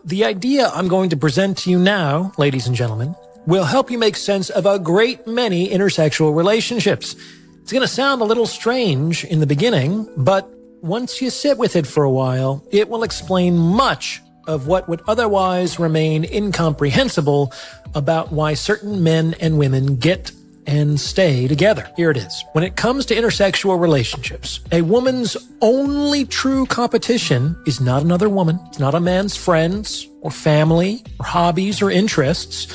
The idea I'm going to present to you now, ladies and gentlemen, will help you make sense of a great many intersexual relationships. It's going to sound a little strange in the beginning, but once you sit with it for a while, it will explain much of what would otherwise remain incomprehensible about why certain men and women get and stay together. Here it is. When it comes to intersexual relationships, a woman's only true competition is not another woman. It's not a man's friends or family or hobbies or interests.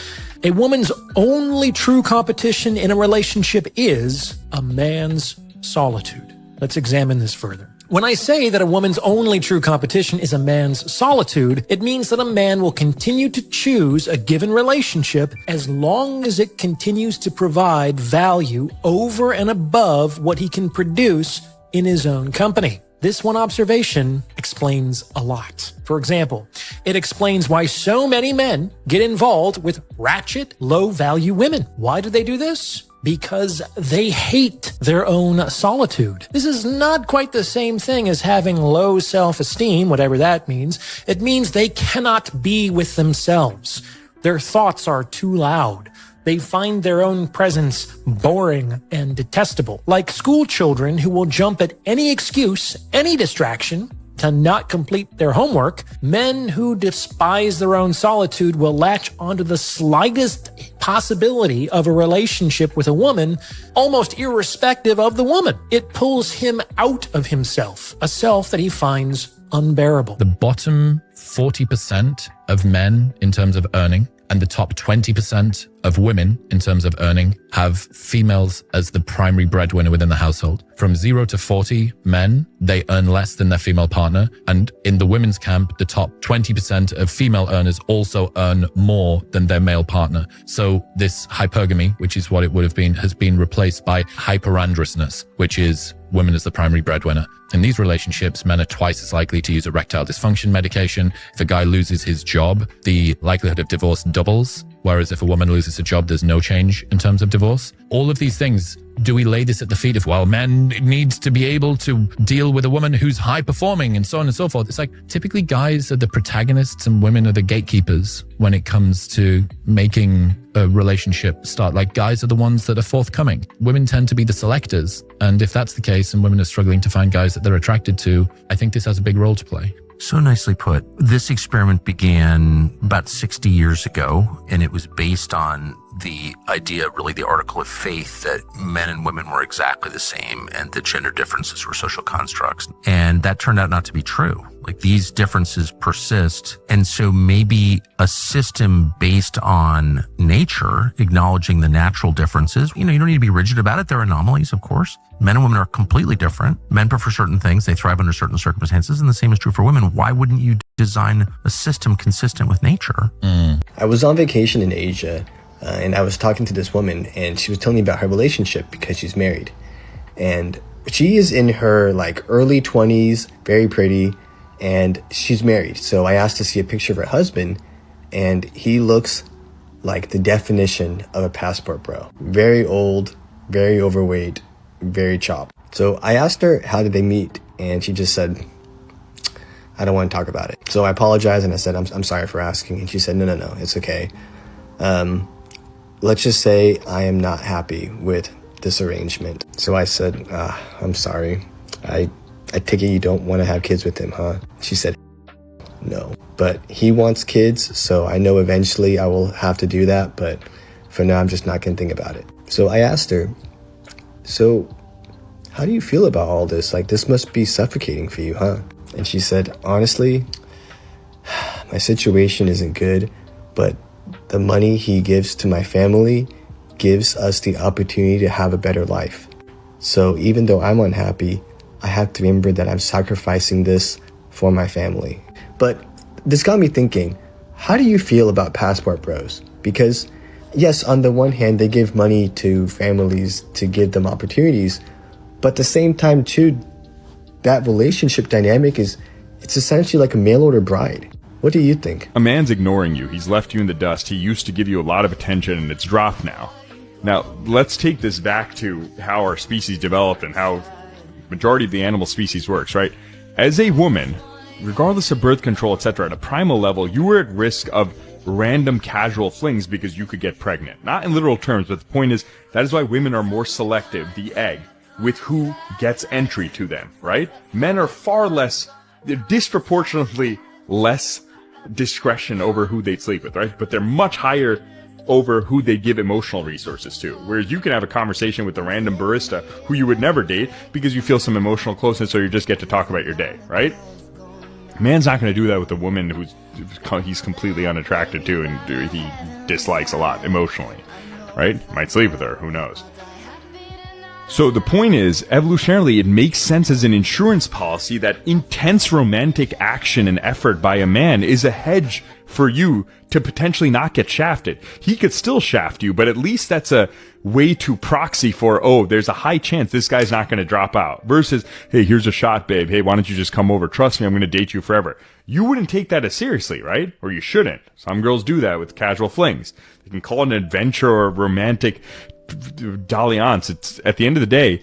A woman's only true competition in a relationship is a man's solitude. Let's examine this further. When I say that a woman's only true competition is a man's solitude, it means that a man will continue to choose a given relationship as long as it continues to provide value over and above what he can produce in his own company. This one observation explains a lot. For example, it explains why so many men get involved with ratchet, low-value women. Why do they do this? Because they hate their own solitude. This is not quite the same thing as having low self-esteem, whatever that means. It means they cannot be with themselves. Their thoughts are too loud. They find their own presence boring and detestable. Like school children who will jump at any excuse, any distraction, to not complete their homework, men who despise their own solitude will latch onto the slightest possibility of a relationship with a woman, almost irrespective of the woman. It pulls him out of himself, a self that he finds unbearable. The bottom 40% of men in terms of earning and the top 20% of women in terms of earning have females as the primary breadwinner within the household. From 0 to 40 men, they earn less than their female partner. And in the women's camp, the top 20% of female earners also earn more than their male partner. So this hypergamy, which is what it would have been, has been replaced by hyperandrousness, which is women as the primary breadwinner. In these relationships, men are twice as likely to use erectile dysfunction medication. If a guy loses his job, the likelihood of divorce doubles. Whereas if a woman loses a job, there's no change in terms of divorce. All of these things, do we lay this at the feet of, well, men needs to be able to deal with a woman who's high performing and so on and so forth. It's like typically guys are the protagonists and women are the gatekeepers when it comes to making a relationship start. Like guys are the ones that are forthcoming. Women tend to be the selectors. And if that's the case and women are struggling to find guys that they're attracted to, I think this has a big role to play. So nicely put. This experiment began about 60 years ago, and it was based on the idea, really the article of faith, that men and women were exactly the same and that gender differences were social constructs. And that turned out not to be true. Like these differences persist. And so maybe a system based on nature, acknowledging the natural differences, you don't need to be rigid about it. There are anomalies, of course. Men and women are completely different. Men prefer certain things. They thrive under certain circumstances. And the same is true for women. Why wouldn't you design a system consistent with nature? I was on vacation in Asia. And I was talking to this woman, and she was telling me about her relationship because she's married. And she is in her early 20s, very pretty, and she's married. So I asked to see a picture of her husband, and he looks like the definition of a passport bro. Very old, very overweight, very chopped. So I asked her, how did they meet? And she just said, I don't want to talk about it. So I apologized, and I said, I'm sorry for asking. And she said, no, it's okay. Let's just say I am not happy with this arrangement. So I said, I'm sorry. I take it you don't want to have kids with him, huh? She said, no. But he wants kids, so I know eventually I will have to do that. But for now, I'm just not going to think about it. So I asked her, so how do you feel about all this? This must be suffocating for you, huh? And she said, honestly, my situation isn't good, but the money he gives to my family gives us the opportunity to have a better life. So even though I'm unhappy, I have to remember that I'm sacrificing this for my family. But this got me thinking, how do you feel about passport bros? Because yes, on the one hand, they give money to families to give them opportunities, but at the same time too, that relationship dynamic it's essentially like a mail order bride. What do you think? A man's ignoring you. He's left you in the dust. He used to give you a lot of attention, and it's dropped now. Now, let's take this back to how our species developed and how majority of the animal species works, right? As a woman, regardless of birth control, etc., at a primal level, you were at risk of random casual flings because you could get pregnant. Not in literal terms, but the point is, that is why women are more selective, the egg, with who gets entry to them, right? Men are far less, disproportionately less discretion over who they sleep with, right? But they're much higher over who they give emotional resources to. Whereas you can have a conversation with a random barista who you would never date because you feel some emotional closeness, so you just get to talk about your day, right? Man's not going to do that with a woman he's completely unattracted to and he dislikes a lot emotionally, right? Might sleep with her, who knows? So the point is, evolutionarily, it makes sense as an insurance policy that intense romantic action and effort by a man is a hedge for you to potentially not get shafted. He could still shaft you, but at least that's a way to proxy for, oh, there's a high chance this guy's not going to drop out. Versus, hey, here's a shot, babe. Hey, why don't you just come over? Trust me, I'm going to date you forever. You wouldn't take that as seriously, right? Or you shouldn't. Some girls do that with casual flings. They can call it an adventure or a romantic dalliance. It's at the end of the day,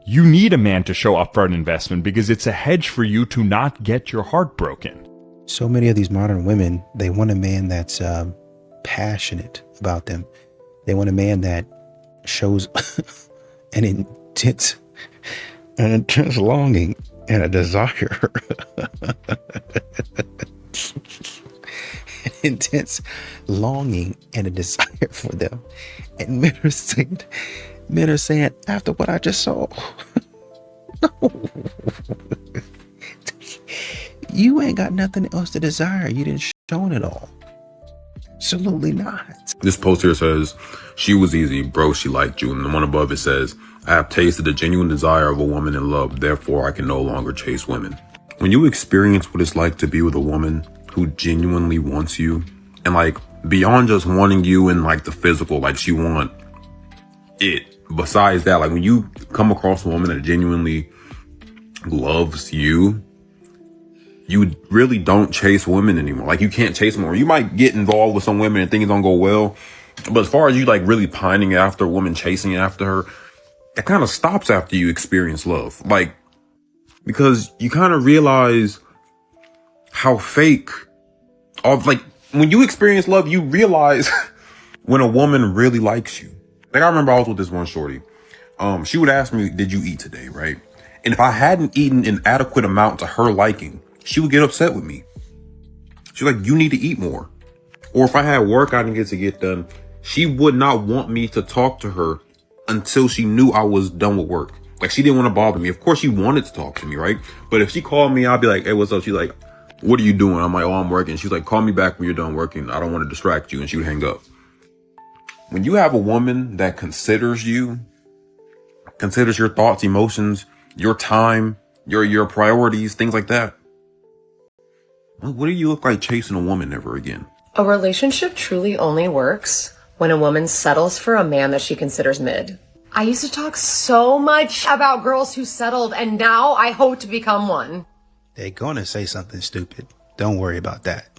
you need a man to show upfront investment because it's a hedge for you to not get your heart broken. So many of these modern women, they want a man that's passionate about them. They want a man that shows an intense longing and a desire. An intense longing and a desire for them. And men are saying, after what I just saw, no. You ain't got nothing else to desire. You didn't show it all. Absolutely not. This post here says, she was easy, bro, she liked you. And the one above it says, I have tasted the genuine desire of a woman in love, therefore I can no longer chase women. When you experience what it's like to be with a woman who genuinely wants you, and like beyond just wanting you in like the physical, like she want it. Besides that, like when you come across a woman that genuinely loves you, you really don't chase women anymore. Like you can't chase them more. You might get involved with some women and things don't go well. But as far as you like really pining after a woman, chasing after her, it kind of stops after you experience love. Like, because you kind of realize how fake of like, when you experience love, you realize when a woman really likes you. Like I remember I was with this one shorty. She would ask me, did you eat today? Right. And if I hadn't eaten an adequate amount to her liking, she would get upset with me. She's like, you need to eat more. Or if I had work I didn't get done, she would not want me to talk to her until she knew I was done with work. Like she didn't want to bother me. Of course she wanted to talk to me, right? But if she called me, I'd be like, hey, what's up? She's like, what are you doing? I'm like, oh, I'm working. She's like, call me back when you're done working. I don't want to distract you. And she would hang up. When you have a woman that considers you, considers your thoughts, emotions, your time, your priorities, things like that, what do you look like chasing a woman ever again? A relationship truly only works when a woman settles for a man that she considers mid. I used to talk so much about girls who settled, and now I hope to become one. They're gonna say something stupid. Don't worry about that.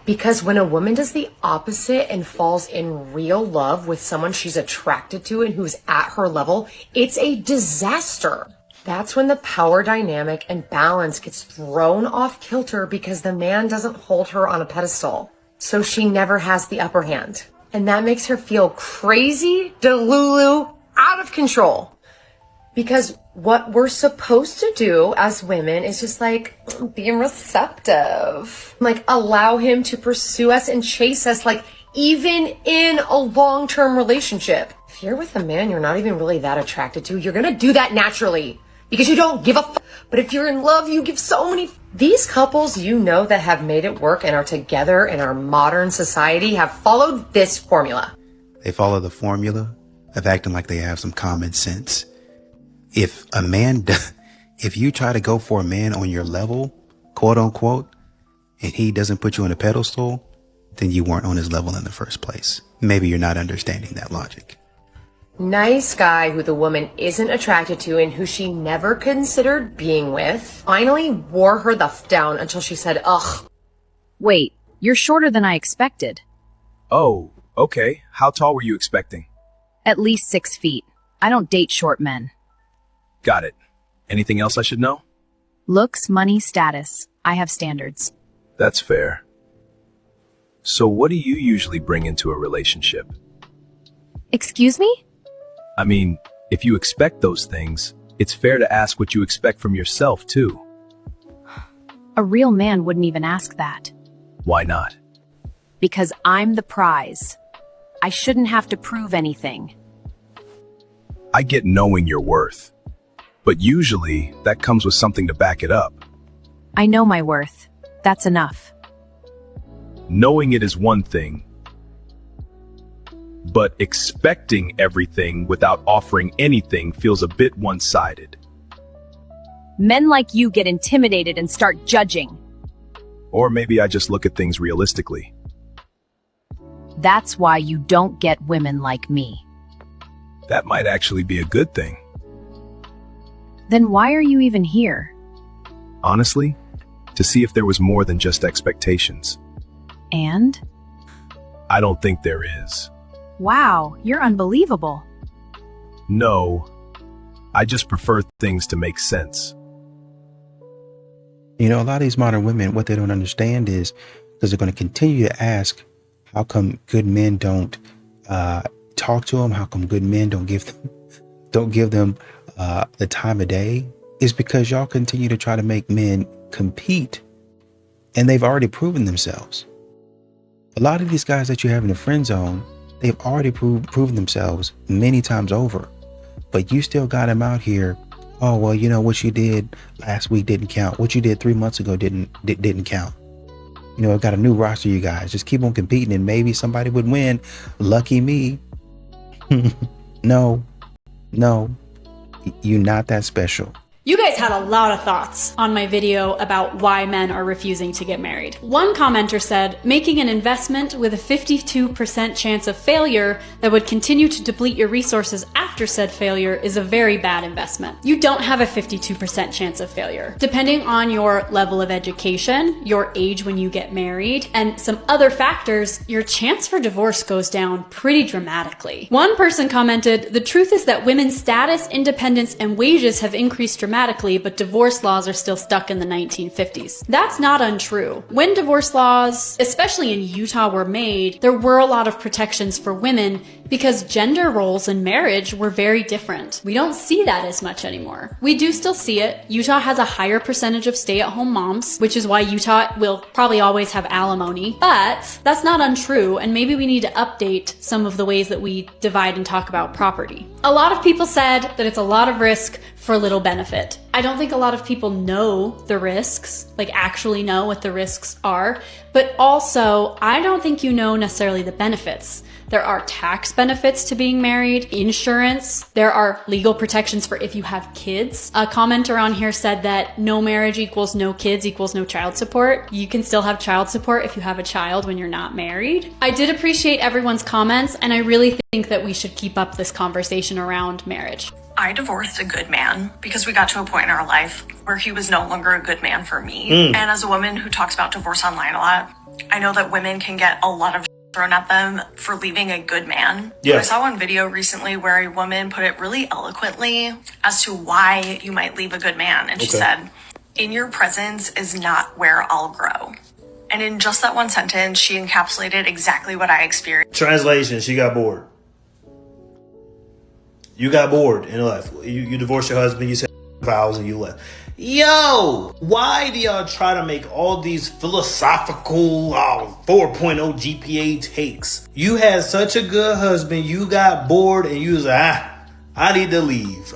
Because when a woman does the opposite and falls in real love with someone she's attracted to and who's at her level, it's a disaster. That's when the power dynamic and balance gets thrown off kilter because the man doesn't hold her on a pedestal. So she never has the upper hand. And that makes her feel crazy, delulu, out of control. Because what we're supposed to do as women is just like being receptive. Like allow him to pursue us and chase us, like even in a long-term relationship. If you're with a man you're not even really that attracted to, you're gonna do that naturally. Because you don't give a f***. But if you're in love, you give so many. These couples you know that have made it work and are together in our modern society have followed this formula. They follow the formula of acting like they have some common sense. If you try to go for a man on your level, quote unquote, and he doesn't put you on a pedestal, then you weren't on his level in the first place. Maybe you're not understanding that logic. Nice guy who the woman isn't attracted to and who she never considered being with finally wore her the f down until she said, ugh. Wait, you're shorter than I expected. Oh, okay. How tall were you expecting? At least 6 feet. I don't date short men. Got it. Anything else I should know? Looks, money, status. I have standards. That's fair. So what do you usually bring into a relationship? Excuse me? I mean, if you expect those things, it's fair to ask what you expect from yourself, too. A real man wouldn't even ask that. Why not? Because I'm the prize. I shouldn't have to prove anything. I get knowing your worth, but usually that comes with something to back it up. I know my worth. That's enough. Knowing it is one thing, but expecting everything without offering anything feels a bit one-sided. Men like you get intimidated and start judging. Or maybe I just look at things realistically. That's why you don't get women like me. That might actually be a good thing. Then why are you even here? Honestly, to see if there was more than just expectations. And? I don't think there is. Wow, you're unbelievable. No, I just prefer things to make sense. You know, a lot of these modern women, what they don't understand is because they're going to continue to ask, how come good men don't talk to them? How come good men don't give them the time of day? Is because y'all continue to try to make men compete, and they've already proven themselves. A lot of these guys that you have in the friend zone, they've already proven themselves many times over, but you still got them out here. Oh, well, you know, what you did last week didn't count. What you did 3 months ago didn't count. You know, I've got a new roster, you guys. Just keep on competing and maybe somebody would win. Lucky me. No, you're not that special. You guys had a lot of thoughts on my video about why men are refusing to get married. One commenter said, making an investment with a 52% chance of failure that would continue to deplete your resources after said failure is a very bad investment. You don't have a 52% chance of failure. Depending on your level of education, your age when you get married, and some other factors, your chance for divorce goes down pretty dramatically. One person commented, the truth is that women's status, independence, and wages have increased dramatically, but divorce laws are still stuck in the 1950s. That's not untrue. When divorce laws, especially in Utah, were made, there were a lot of protections for women because gender roles in marriage were very different. We don't see that as much anymore. We do still see it. Utah has a higher percentage of stay-at-home moms, which is why Utah will probably always have alimony, but that's not untrue, and maybe we need to update some of the ways that we divide and talk about property. A lot of people said that it's a lot of risk for little benefit. I don't think a lot of people know the risks, like actually know what the risks are, but also I don't think you know necessarily the benefits. There are tax benefits to being married, insurance, there are legal protections for if you have kids. A commenter on here said that no marriage equals no kids equals no child support. You can still have child support if you have a child when you're not married. I did appreciate everyone's comments, and I really think that we should keep up this conversation around marriage. I divorced a good man because we got to a point in our life where he was no longer a good man for me. And as a woman who talks about divorce online a lot, I know that women can get a lot of thrown at them for leaving a good man. Yeah. I saw one video recently where a woman put it really eloquently as to why you might leave a good man. And she said, in your presence is not where I'll grow. And in just that one sentence, she encapsulated exactly what I experienced. Translation, she got bored. You got bored and left. You divorced your husband, you said vows and you left. Yo, why do y'all try to make all these philosophical 4.0 GPA takes? You had such a good husband, you got bored and you was like, I need to leave.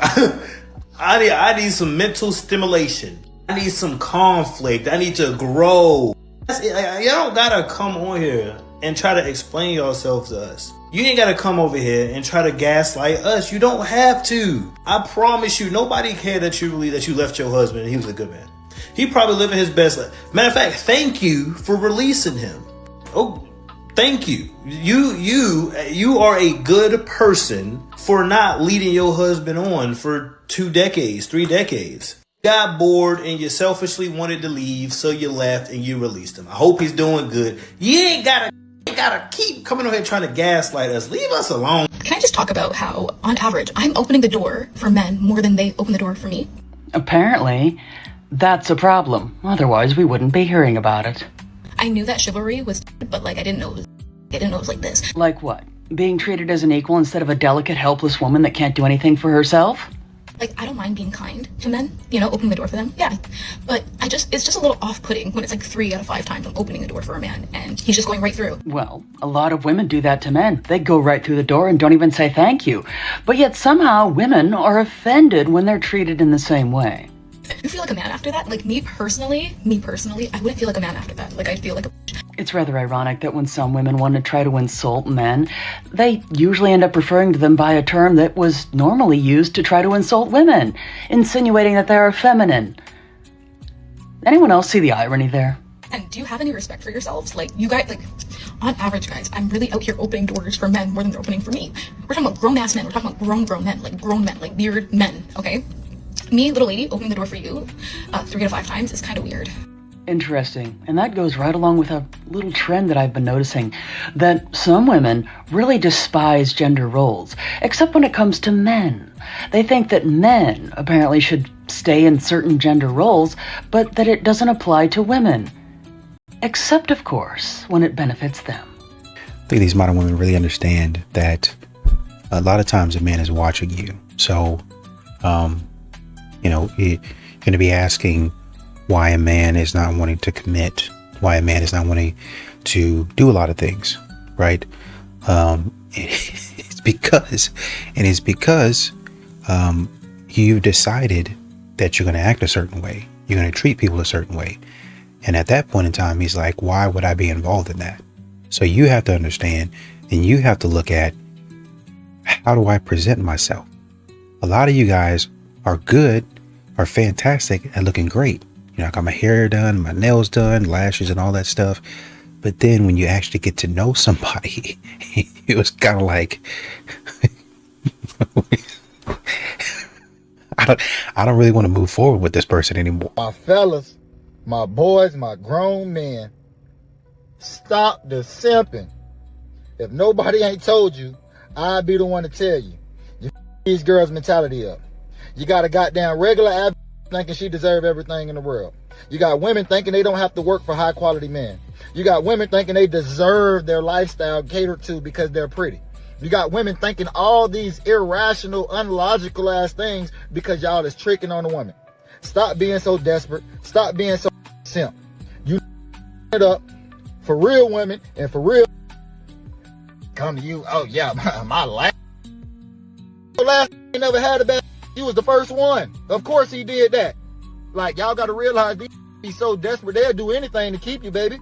I need some mental stimulation. I need some conflict. I need to grow. Y'all don't gotta come on here and try to explain yourself to us. You ain't gotta come over here and try to gaslight us. You don't have to. I promise you, nobody cared that you left your husband and he was a good man. He probably living his best life. Matter of fact, thank you for releasing him. Oh, thank you. You are a good person for not leading your husband on for 2 decades, 3 decades. You got bored and you selfishly wanted to leave, so you left and you released him. I hope he's doing good. You ain't gotta keep coming over here trying to gaslight us. Leave us alone. Can I just talk about how, on average, I'm opening the door for men more than they open the door for me? Apparently, That's a problem. Otherwise, we wouldn't be hearing about it. I knew that chivalry was, but like I didn't know it was like this. Like what? Being treated as an equal instead of a delicate, helpless woman that can't do anything for herself? Like, I don't mind being kind to men, opening the door for them, yeah. But it's just a little off-putting when it's like 3 out of 5 times I'm opening the door for a man and he's just going right through. Well, a lot of women do that to men. They go right through the door and don't even say thank you. But yet somehow women are offended when they're treated in the same way. You feel like a man after that? Like me personally, I wouldn't feel like a man after that. Like I'd feel like a It's rather ironic that when some women want to try to insult men, they usually end up referring to them by a term that was normally used to try to insult women, insinuating that they are feminine. Anyone else see the irony there? And do you have any respect for yourselves? Like, you guys, like, on average, guys, I'm really out here opening doors for men more than they're opening for me. We're talking about grown-ass men. We're talking about grown men, like weird men, okay? Me, little lady, opening the door for you 3 to 5 times is kind of weird. Interesting. And that goes right along with a little trend that I've been noticing, that some women really despise gender roles, except when it comes to men. They think that men apparently should stay in certain gender roles, but that it doesn't apply to women. Except, of course, when it benefits them. I think these modern women really understand that a lot of times a man is watching you. So, you're going to be asking why a man is not wanting to commit, why a man is not wanting to do a lot of things, right? It's because you've decided that you're going to act a certain way. You're going to treat people a certain way. And at that point in time, he's like, why would I be involved in that? So you have to understand, and you have to look at, how do I present myself? A lot of you guys are good, are fantastic at looking great. I got my hair done, my nails done, lashes and all that stuff. But then when you actually get to know somebody, it was kind of like, I don't really want to move forward with this person anymore. My fellas, my boys, my grown men, stop the simping. If nobody ain't told you, I'd be the one to tell you. You these girls' mentality up. You got a goddamn regular average thinking she deserve everything in the world. You got women thinking they don't have to work for high quality men. You got women thinking they deserve their lifestyle catered to because they're pretty. You got women thinking all these irrational, unlogical ass things because y'all is tricking on a woman. Stop being so desperate. Stop being so simp. You it up for real women and for real come to you. Oh yeah, my last never had a bad. You was the first one. Of course he did that. Like, y'all got to realize these be so desperate, they'll do anything to keep you, baby.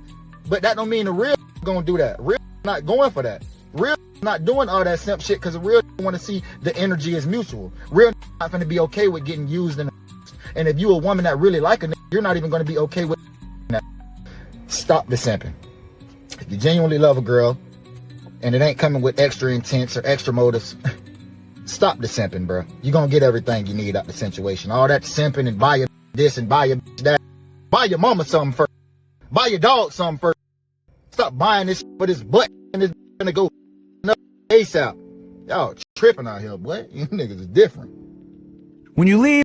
But that don't mean the real gonna do that. Real not going for that. Real not doing all that simp shit because the real want to see the energy is mutual. Real not gonna be okay with getting used in. And if you a woman that really like a nigga, you're not even gonna be okay with that. Stop the simping. If you genuinely love a girl and it ain't coming with extra intents or extra motives, stop the simping, bro. You're gonna get everything you need out the situation. All that simping and buy your this and buy your that. Buy your mama something first. Buy your dog something first. Stop buying this for this butt and this gonna go ASAP. Y'all tripping out here, boy. You niggas is different. When you leave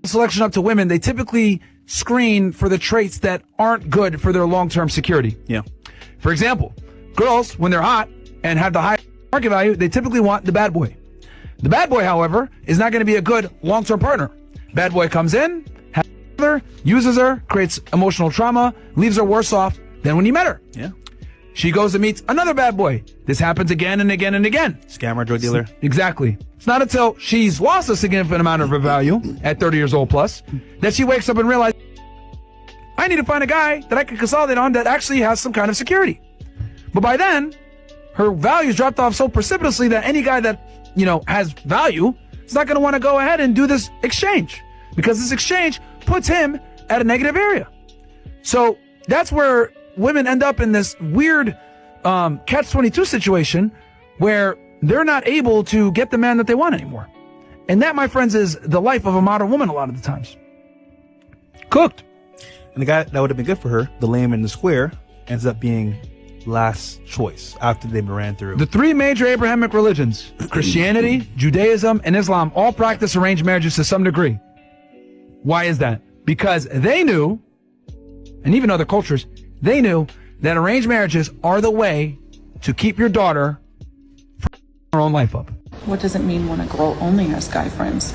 selection up to women, they typically screen for the traits that aren't good for their long-term security. Yeah. For example, girls, when they're hot and have the high market value, they typically want the bad boy. The bad boy, however, is not going to be a good long-term partner. Bad boy comes in, has her, uses her, creates emotional trauma, leaves her worse off than when you met her. Yeah. She goes and meets another bad boy. This happens again and again and again. Scammer, drug dealer. Exactly. It's not until she's lost a significant amount of her value at 30 years old plus that she wakes up and realizes, I need to find a guy that I can consolidate on that actually has some kind of security. But by then, her value's dropped off so precipitously that any guy that, has value is not going to want to go ahead and do this exchange because this exchange puts him at a negative area. So that's where women end up in this weird catch-22 situation where they're not able to get the man that they want anymore. And that, my friends, is the life of a modern woman a lot of the times. Cooked. And the guy that would have been good for her, the lame in the square, ends up being last choice after they've been ran through. The 3 major Abrahamic religions, Christianity, Judaism, and Islam, all practice arranged marriages to some degree. Why is that? because they knew, and even other cultures, they knew that arranged marriages are the way to keep your daughter from her own life up. What does it mean when a girl only has guy friends?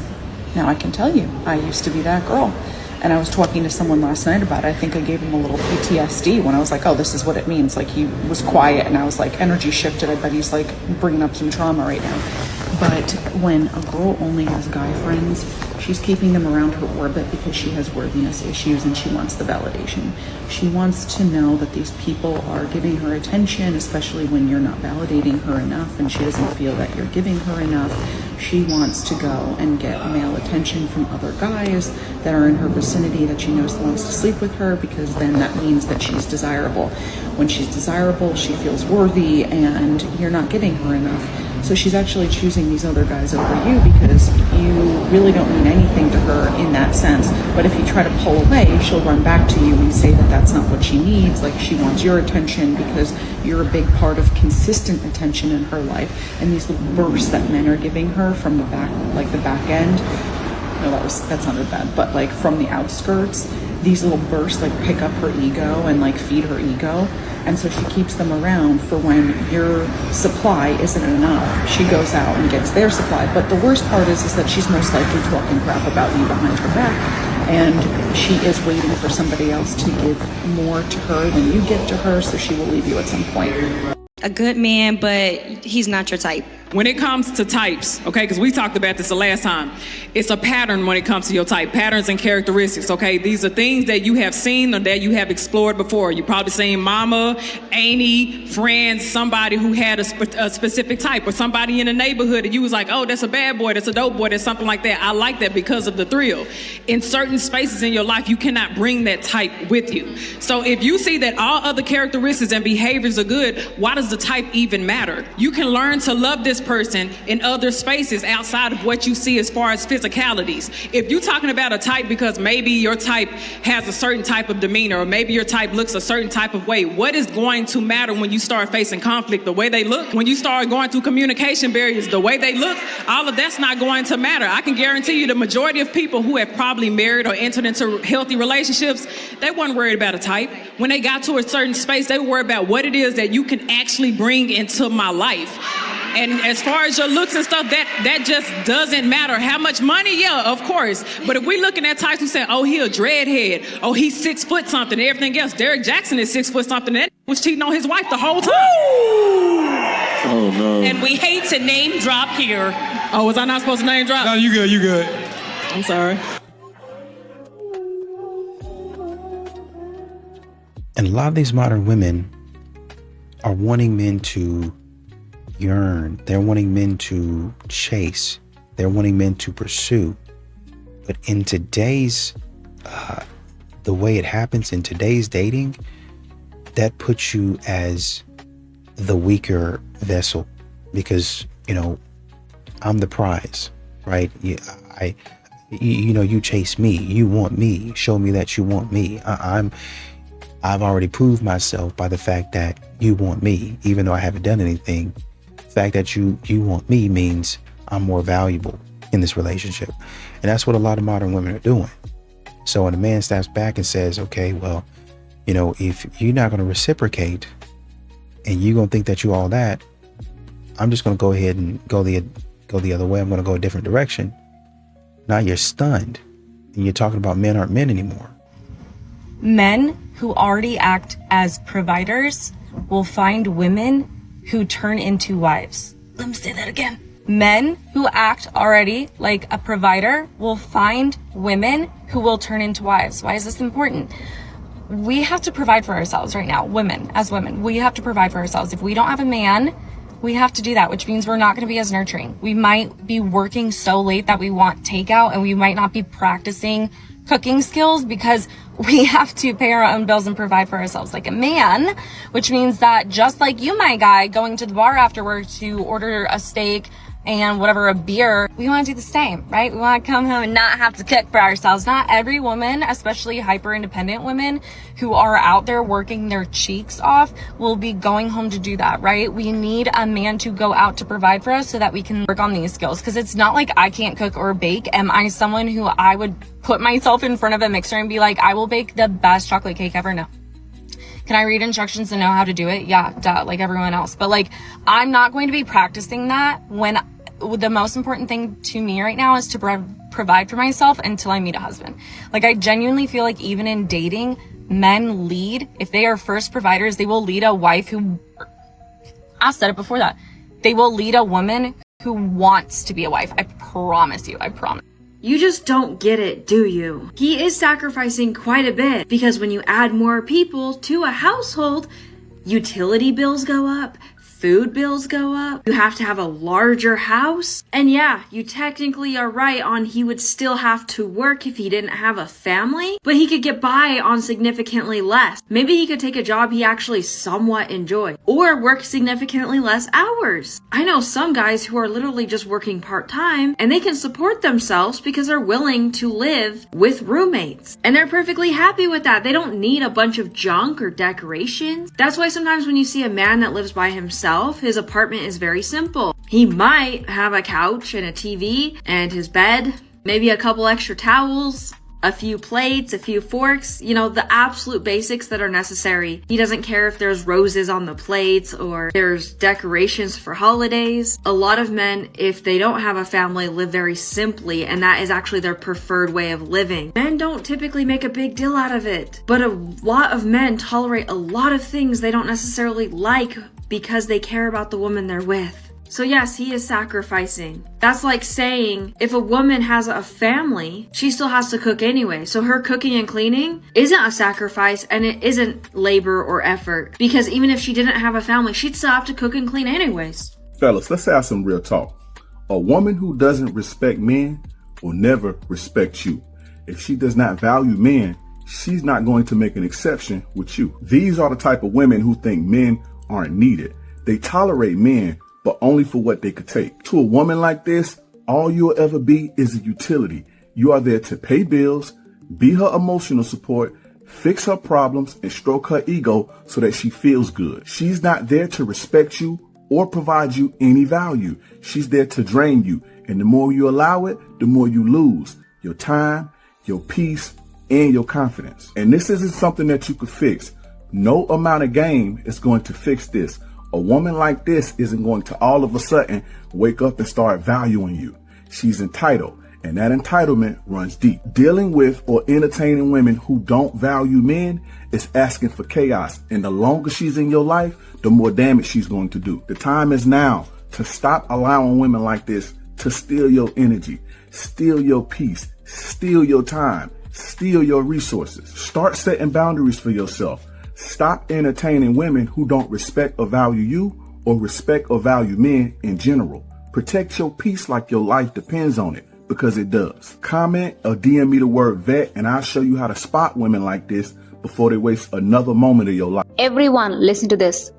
Now I can tell you, I used to be that girl. And I was talking to someone last night about it. I think I gave him a little PTSD when I was like, oh, this is what it means. Like, he was quiet and I was like, energy shifted. I bet he's like bringing up some trauma right now. But when a girl only has guy friends, she's keeping them around her orbit because she has worthiness issues and she wants the validation. She wants to know that these people are giving her attention, especially when you're not validating her enough and she doesn't feel that you're giving her enough. She wants to go and get male attention from other guys that are in her vicinity that she knows wants to sleep with her, because then that means that she's desirable. When she's desirable, she feels worthy and you're not getting her enough. So she's actually choosing these other guys over you because you really don't mean anything to her in that sense. But if you try to pull away, she'll run back to you and say that that's not what she needs. Like, she wants your attention because you're a big part of consistent attention in her life. And these little bursts that men are giving her from the back, like the back end, no, that sounded bad, but like from the outskirts, these little bursts like pick up her ego and like feed her ego. And so she keeps them around for when your supply isn't enough. She goes out and gets their supply. But the worst part is that she's most likely talking crap about you behind her back. And she is waiting for somebody else to give more to her than you give to her, so she will leave you at some point. A good man, but he's not your type. When it comes to types, okay, because we talked about this the last time, it's a pattern when it comes to your type, patterns and characteristics, okay? These are things that you have seen or that you have explored before. You probably seen mama, auntie, friends, somebody who had a specific type, or somebody in the neighborhood and you was like, oh, that's a bad boy, that's a dope boy, that's something like that. I like that because of the thrill. In certain spaces in your life, you cannot bring that type with you. So if you see that all other characteristics and behaviors are good, why does the type even matter? You can learn to love this person in other spaces outside of what you see as far as physicalities. If you're talking about a type because maybe your type has a certain type of demeanor, or maybe your type looks a certain type of way, what is going to matter when you start facing conflict? The way they look? When you start going through communication barriers, the way they look? All of that's not going to matter. I can guarantee you the majority of people who have probably married or entered into healthy relationships, they weren't worried about a type. When they got to a certain space, they were worried about what it is that you can actually bring into my life. And as far as your looks and stuff, that just doesn't matter. How much money? Yeah, of course. But if we're looking at types who say, oh, he a dreadhead, oh, he's 6 foot something, and everything else. Derek Jackson is 6 foot something, and was cheating on his wife the whole time. Oh, no. And we hate to name drop here. Oh, was I not supposed to name drop? No, you good, you good. I'm sorry. And a lot of these modern women are wanting men to yearn. They're wanting men to chase. They're wanting men to pursue. But in today's, the way it happens in today's dating, that puts you as the weaker vessel because, you know, I'm the prize, right? You chase me. You want me. Show me that you want me. I've already proved myself by the fact that you want me, even though I haven't done anything. The fact that you want me means I'm more valuable in this relationship. And that's what a lot of modern women are doing. So when a man steps back and says, okay, well, you know, if you're not going to reciprocate and you're going to think that you all that, I'm just going to go ahead and go the other way. I'm going to go a different direction. Now you're stunned and you're talking about men aren't men anymore. Men who already act as providers will find women who turn into wives. Let me say that again. Men who act already like a provider will find women who will turn into wives. Why is this important? We have to provide for ourselves right now. Women, as women, we have to provide for ourselves. If we don't have a man, we have to do that, which means we're not going to be as nurturing. We might be working so late that we want takeout, and we might not be practicing cooking skills because we have to pay our own bills and provide for ourselves like a man, which means that just like you, my guy, going to the bar afterwards to order a steak, and whatever, a beer, we want to do the same, right? We want to come home and not have to cook for ourselves. Not every woman, especially hyper independent women who are out there working their cheeks off, will be going home to do that, right? We need a man to go out to provide for us so that we can work on these skills. Because it's not like I can't cook or bake. Am I someone who I would put myself in front of a mixer and be like, I will bake the best chocolate cake ever? No. Can I read instructions and know how to do it? Yeah, duh, like everyone else. But like, I'm not going to be practicing that when the most important thing to me right now is to provide for myself until I meet a husband. Like, I genuinely feel like even in dating, men lead. If they are first providers, they will lead a wife who, I said it before that, they will lead a woman who wants to be a wife. I promise you, I promise. You just don't get it, do you? He is sacrificing quite a bit because when you add more people to a household, utility bills go up, food bills go up, you have to have a larger house. And yeah, you technically are right on he would still have to work if he didn't have a family, but he could get by on significantly less. Maybe he could take a job he actually somewhat enjoyed or work significantly less hours. I know some guys who are literally just working part-time and they can support themselves because they're willing to live with roommates and they're perfectly happy with that. They don't need a bunch of junk or decorations. That's why sometimes when you see a man that lives by himself, his apartment is very simple. He might have a couch and a TV and his bed, maybe a couple extra towels, a few plates, a few forks, you know, the absolute basics that are necessary. He doesn't care if there's roses on the plates or there's decorations for holidays. A lot of men, if they don't have a family, live very simply, and that is actually their preferred way of living. Men don't typically make a big deal out of it, but a lot of men tolerate a lot of things they don't necessarily like because they care about the woman they're with. So yes, he is sacrificing. That's like saying if a woman has a family, she still has to cook anyway. So her cooking and cleaning isn't a sacrifice and it isn't labor or effort, because even if she didn't have a family, she'd still have to cook and clean anyways. Fellas, let's have some real talk. A woman who doesn't respect men will never respect you. If she does not value men, she's not going to make an exception with you. These are the type of women who think men aren't needed. They tolerate men, but only for what they could take. To a woman like this, all you'll ever be is a utility. You are there to pay bills, be her emotional support, fix her problems, and stroke her ego so that she feels good. She's not there to respect you or provide you any value. She's there to drain you. And the more you allow it, the more you lose your time, your peace, and your confidence. And this isn't something that you could fix. No amount of game is going to fix this. A woman like this isn't going to all of a sudden wake up and start valuing you. She's entitled, and that entitlement runs deep. Dealing with or entertaining women who don't value men is asking for chaos. And the longer she's in your life, the more damage she's going to do. The time is now to stop allowing women like this to steal your energy, steal your peace, steal your time, steal your resources. Start setting boundaries for yourself. Stop entertaining women who don't respect or value you or respect or value men in general. Protect your peace like your life depends on it, because it does. Comment or DM me the word vet and I'll show you how to spot women like this before they waste another moment of your life. Everyone, listen to this.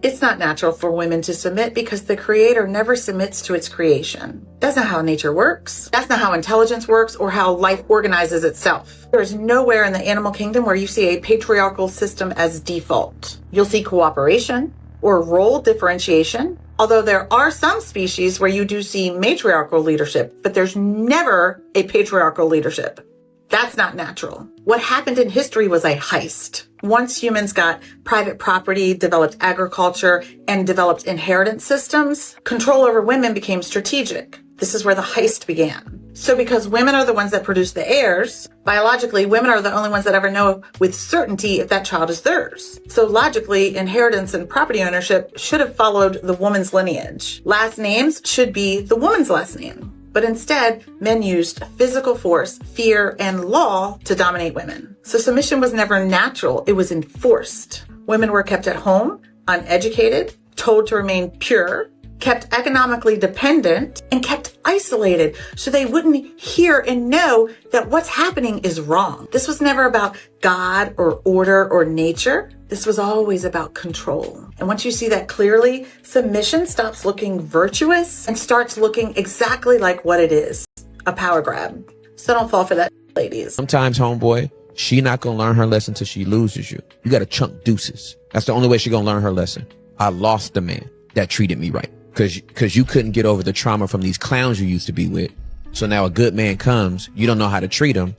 It's not natural for women to submit because the creator never submits to its creation. That's not how nature works. That's not how intelligence works or how life organizes itself. There is nowhere in the animal kingdom where you see a patriarchal system as default. You'll see cooperation or role differentiation, although there are some species where you do see matriarchal leadership, but there's never a patriarchal leadership. That's not natural. What happened in history was a heist. Once humans got private property, developed agriculture, and developed inheritance systems, control over women became strategic. This is where the heist began. So because women are the ones that produce the heirs, biologically, women are the only ones that ever know with certainty if that child is theirs. So logically, inheritance and property ownership should have followed the woman's lineage. Last names should be the woman's last name. But instead, men used physical force, fear, and law to dominate women. So submission was never natural, it was enforced. Women were kept at home, uneducated, told to remain pure, kept economically dependent, and kept isolated so they wouldn't hear and know that what's happening is wrong. This was never about God or order or nature. This was always about control. And once you see that clearly, submission stops looking virtuous and starts looking exactly like what it is, a power grab. So don't fall for that, ladies. Sometimes, homeboy, she not gonna learn her lesson till she loses you. You gotta chunk deuces. That's the only way she gonna learn her lesson. I lost the man that treated me right. Cause you couldn't get over the trauma from these clowns you used to be with. So now a good man comes, you don't know how to treat him,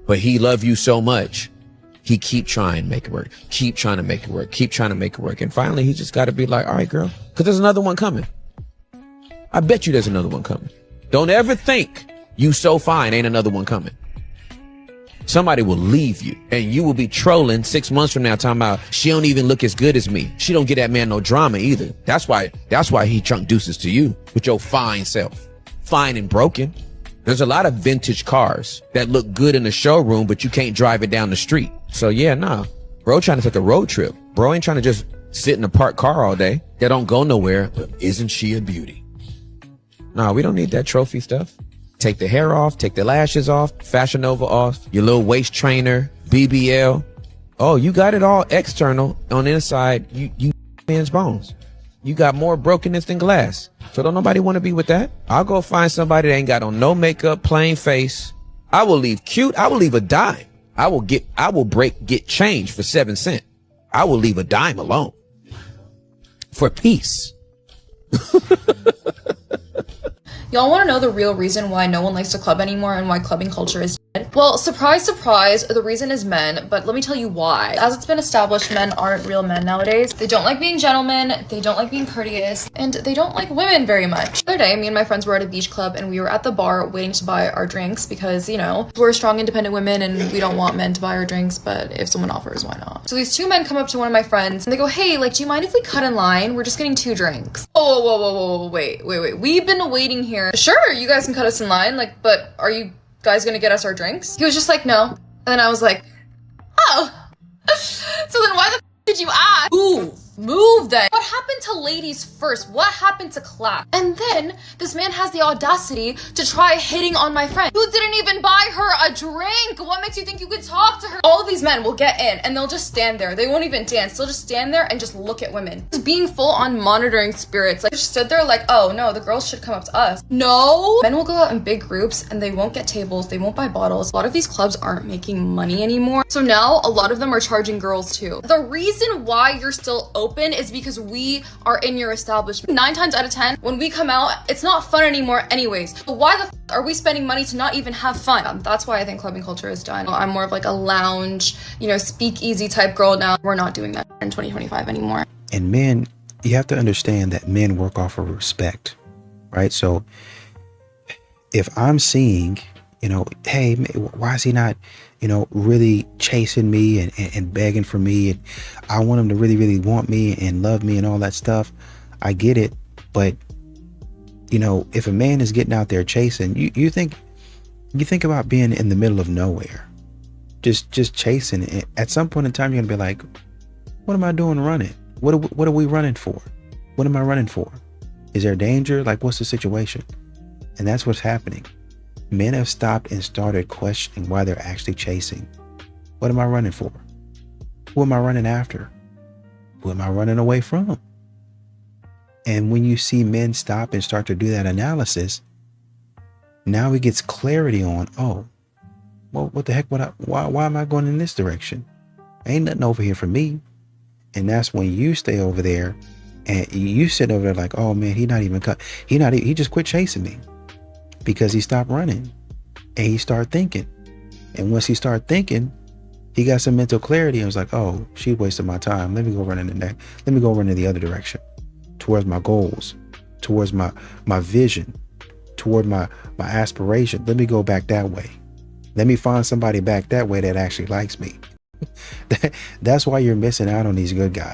but he loved you so much. He keep trying to make it work, keep trying to make it work, keep trying to make it work. And finally he just gotta be like, all right, girl, cause there's another one coming. I bet you there's another one coming. Don't ever think you so fine, ain't another one coming. Somebody will leave you and you will be trolling 6 months from now talking about she don't even look as good as me. She don't get that man no drama either. That's why he chunk deuces to you with your fine self. Fine and broken. There's a lot of vintage cars that look good in the showroom, but you can't drive it down the street. So yeah, nah. Bro trying to take a road trip. Bro ain't trying to just sit in a parked car all day. That don't go nowhere, but isn't she a beauty? Nah, we don't need that trophy stuff. Take the hair off, take the lashes off, Fashion Nova off, your little waist trainer, BBL. Oh, you got it all external. On the inside, you man's bones. You got more brokenness than glass. So don't nobody want to be with that. I'll go find somebody that ain't got on no makeup, plain face. I will leave cute. I will leave a dime. I will get change for 7 cents. I will leave a dime alone. For peace. Y'all want to know the real reason why no one likes to club anymore and why clubbing culture is dead? Well, surprise, surprise, the reason is men, but let me tell you why. As it's been established, men aren't real men nowadays. They don't like being gentlemen, they don't like being courteous, and they don't like women very much. The other day, me and my friends were at a beach club and we were at the bar waiting to buy our drinks because, you know, we're strong, independent women and we don't want men to buy our drinks, but if someone offers, why not? So these two men come up to one of my friends and they go, hey, like, do you mind if we cut in line? We're just getting 2 drinks. Oh, whoa, wait. We've been waiting here. Sure, you guys can cut us in line, like, but are you guys gonna get us our drinks? He was just like, no. And then I was like, oh. So then why the did you ask? Move then. What happened to ladies first? What happened to class? And then this man has the audacity to try hitting on my friend who didn't even buy her a drink. What makes you think you could talk to her? All of these men will get in and they'll just stand there. They won't even dance. They'll just stand there and just look at women. Just being full on monitoring spirits. Like, just stood there like, oh no, the girls should come up to us. No. Men will go out in big groups and they won't get tables. They won't buy bottles. A lot of these clubs aren't making money anymore. So now a lot of them are charging girls too. The reason why you're still open is because we are in your establishment. 9 times out of 10, when we come out, it's not fun anymore anyways. But why the are we spending money to not even have fun? That's why I think clubbing culture is done. I'm more of like a lounge, you know, speakeasy type girl now. We're not doing that in 2025 anymore. And men, you have to understand that men work off of respect, right? So if I'm seeing, you know, hey, why is he not, you know, really chasing me and begging for me, and I want him to really, really want me and love me and all that stuff, I get it. But, you know, if a man is getting out there chasing, you think about being in the middle of nowhere, just chasing. At some point in time, you're gonna be like, what am I doing running? What are we running for? What am I running for? Is there danger? Like, what's the situation? And that's what's happening. Men have stopped and started questioning why they're actually chasing. What am I running for? Who am I running after? Who am I running away from? And when you see men stop and start to do that analysis, now it gets clarity on, oh, well, what the heck? Why am I going in this direction? Ain't nothing over here for me. And that's when you stay over there and you sit over there like, oh man, he just quit chasing me. Because he stopped running and he started thinking. And once he started thinking, he got some mental clarity and was like, oh, she wasted my time. Let me go run in the next. Let me go run in the other direction, towards my goals, towards my vision, toward my aspiration. Let me go back that way. Let me find somebody back that way that actually likes me. That's why you're missing out on these good guys.